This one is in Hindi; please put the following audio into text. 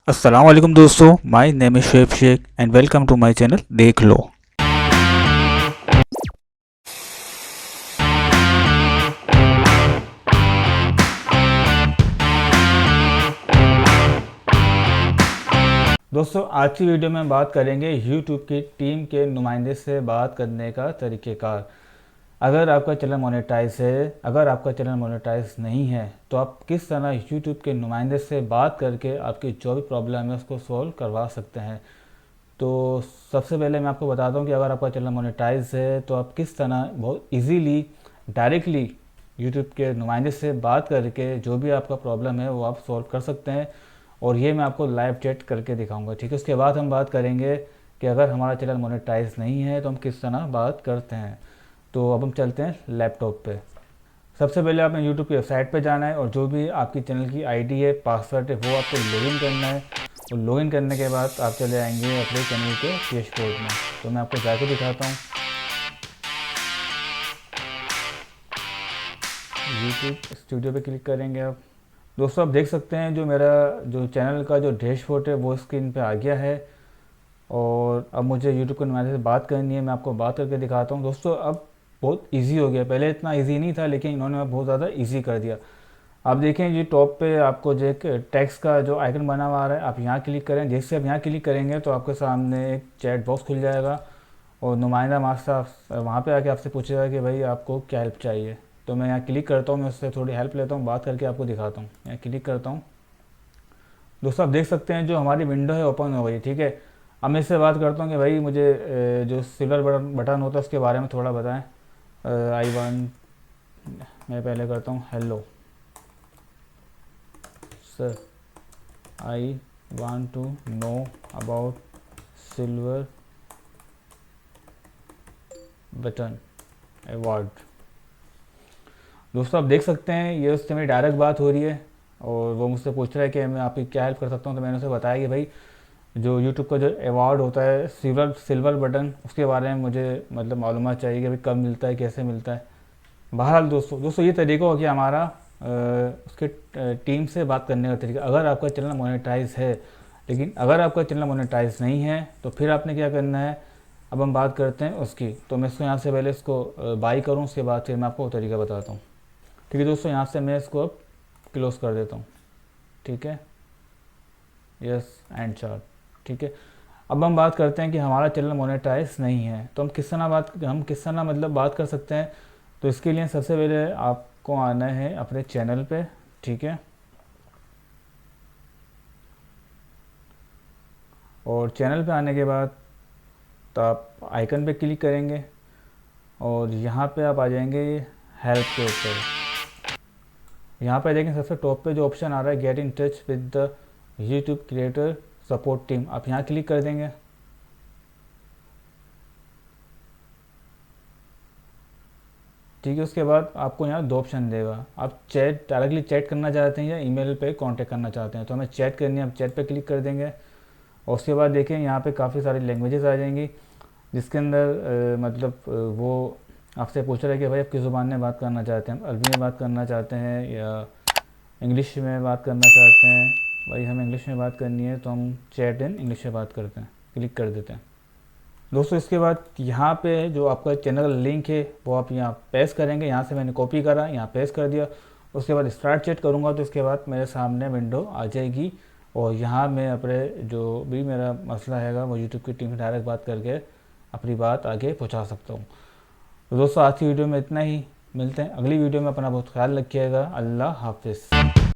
अस्सलाम वालेकुम दोस्तों, my name is Shoaib Sheikh and welcome to my channel देख लो। दोस्तों आज की वीडियो में बात करेंगे यूट्यूब की टीम के नुमाइंदे से बात करने का तरीक़ेकार। अगर आपका चैनल मोनेटाइज है, अगर आपका चैनल मोनेटाइज नहीं है तो आप किस तरह यूट्यूब के नुमाइंदे से बात करके आपकी जो भी प्रॉब्लम है उसको सॉल्व करवा सकते हैं। तो सबसे पहले मैं आपको बताता हूँ कि अगर आपका चैनल मोनेटाइज है तो आप किस तरह बहुत इजीली डायरेक्टली यूट्यूब के नुमाइंदे से बात करके जो भी आपका प्रॉब्लम है वो आप सॉल्व कर सकते हैं। और ये मैं आपको लाइव चैट करके दिखाऊंगा, ठीक है। उसके बाद हम बात करेंगे कि अगर हमारा चैनल मोनेटाइज नहीं है तो हम किस तरह बात करते हैं। तो अब हम चलते हैं लैपटॉप पे। सबसे पहले आपने यूट्यूब की वेबसाइट पे जाना है और जो भी आपकी चैनल की आईडी है, पासवर्ड है, वो आपको लॉगिन करना है। और लॉगिन करने के बाद आप चले आएंगे अपने चैनल के डैशबोर्ड में। तो मैं आपको जाके दिखाता हूँ। यूट्यूब स्टूडियो पे क्लिक करेंगे आप। दोस्तों आप देख सकते हैं जो मेरा जो चैनल का जो डैशबोर्ड है वो स्क्रीन पे आ गया है। और अब मुझे यूट्यूब के नुमाइंदे से बात करनी है, मैं आपको बात करके दिखाता हूँ। दोस्तों अब बहुत इजी हो गया, पहले इतना इजी नहीं था लेकिन इन्होंने अब बहुत ज़्यादा इजी कर दिया। आप देखें जी टॉप पे आपको जो एक टेक्स्ट का जो आइकन बना हुआ आ रहा है, आप यहाँ क्लिक करें। जैसे आप यहाँ क्लिक करेंगे तो आपके सामने एक चैट बॉक्स खुल जाएगा और नुमाइंदा मास्टर वहाँ पे आके आपसे पूछेगा कि भाई आपको क्या हेल्प चाहिए। तो मैं यहाँ क्लिक करता हूँ, मैं उससे थोड़ी हेल्प लेता हूँ, बात करके आपको दिखाता हूँ। यहाँ क्लिक करता हूँ। दोस्तों आप देख सकते हैं जो हमारी विंडो है ओपन हो गई, ठीक है। अब मैं इससे बात करता हूँ कि भाई मुझे जो सिल्वर बटन होता है उसके बारे में थोड़ा बताएं। आई वन मैं पहले करता हूँ hello sir, I want to know about silver button award. दोस्तों आप देख सकते हैं ये उससे मेरी डायरेक्ट बात हो रही है और वो मुझसे पूछ रहा है कि मैं आपकी क्या हेल्प कर सकता हूँ। तो मैंने उसे बताया कि भाई जो यूट्यूब का जो अवार्ड होता है सिल्वर बटन, उसके बारे में मुझे मतलब मालूमात चाहिए कि भाई कब मिलता है, कैसे मिलता है। बहरहाल दोस्तों ये तरीका हो गया हमारा उसके टीम से बात करने का तरीका। अगर आपका चैनल मोनेटाइज है, लेकिन अगर आपका चैनल मोनेटाइज नहीं है तो फिर आपने क्या करना है। अब हम बात करते हैं उसकी। तो मैं इसको यहाँ से पहले इसको बाई करूँ, उसके बाद फिर मैं आपको तरीका बताता हूँ। ठीक है दोस्तों, यहाँ से मैं इसको अब क्लोज़ कर देता हूँ, ठीक है। यस एंड चार्ट, ठीक है। अब हम बात करते हैं कि हमारा चैनल मोनेटाइज नहीं है तो हम किस तरह मतलब बात कर सकते हैं। तो इसके लिए सबसे पहले आपको आना है अपने चैनल पे, ठीक है। और चैनल पे आने के बाद तो आप आइकन पे क्लिक करेंगे और यहाँ पे आप आ जाएंगे हेल्प के ऊपर। यहाँ पे देखें सबसे टॉप पे जो ऑप्शन आ रहा है get in touch with the YouTube creator support team, आप यहाँ क्लिक कर देंगे। ठीक है, उसके बाद आपको यहाँ दो ऑप्शन देगा। आप चैट डायरेक्टली चैट करना चाहते हैं या ईमेल पे कांटेक्ट करना चाहते हैं। तो हमें चैट करनी है, आप चैट पे क्लिक कर देंगे। और उसके बाद देखें यहाँ पे काफ़ी सारी लैंग्वेजेस आ जाएंगी जिसके अंदर वो आपसे पूछ रहा है कि भाई आप किस ज़ुबान में बात करना चाहते हैं। अरबी में बात करना चाहते हैं या इंग्लिश में बात करना चाहते हैं। भाई हमें इंग्लिश में बात करनी है तो हम चैट इन इंग्लिश में बात करते हैं, क्लिक कर देते हैं। दोस्तों इसके बाद यहाँ पे जो आपका चैनल लिंक है वो आप यहाँ पेस्ट करेंगे। यहाँ से मैंने कॉपी करा, यहाँ पेस्ट कर दिया। उसके बाद स्टार्ट चैट करूँगा तो इसके बाद मेरे सामने विंडो आ जाएगी और यहाँ मैं अपने जो भी मेरा मसला हैगा वो यूट्यूब की टीम से डायरेक्ट बात करके अपनी बात आगे पहुँचा सकता हूँ। तो दोस्तों आज की वीडियो में इतना ही, मिलते हैं अगली वीडियो में। अपना बहुत ख्याल रखिएगा। अल्लाह हाफिज़।